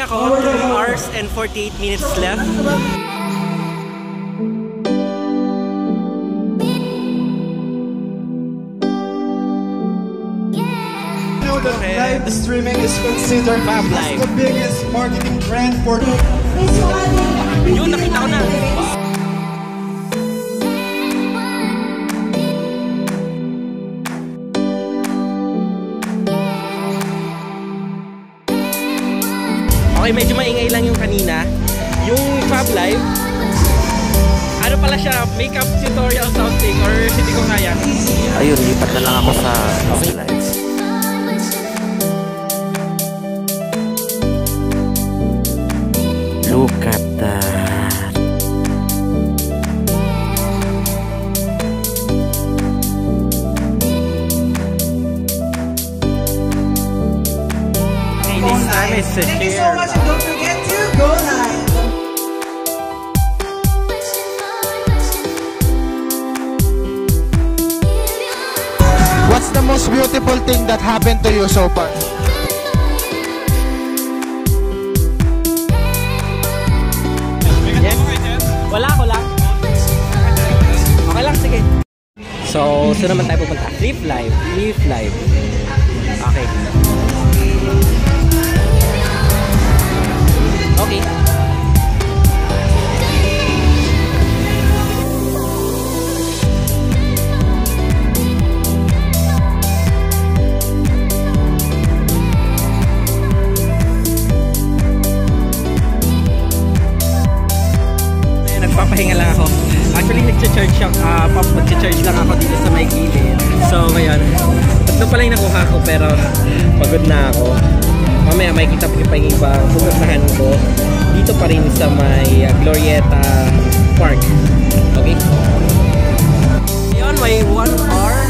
ako, 2 hours and 48 minutes left. Okay. Live streaming is considered as the biggest marketing trend for yun, nakita ko na. Okay, medyo maingay lang yung kanina. Yung Fab Live, ano pala siya, makeup tutorial something or hindi ko kaya. Ayun, lipat na lang ako sa Fab Live. Look at that. Okay, this time is Thank you so much and don't forget to go live. What's the most beautiful thing that happened to you so far? Wala ko lang. Okay lang, sige. So, saan naman tayo pupunta? Flip Live. Flip Live. Okay. Okay. Nagpapahinga lang ako. Actually, nag-charge lang ako dito sa may gilid. So, ngayon, tatlo pala yung nakuha ko pero pagod na ako. Mamaya makikita ko pa yung iba pupuntahan ko dito pa rin sa may Glorieta Park. Okay? Ngayon, may 1 hour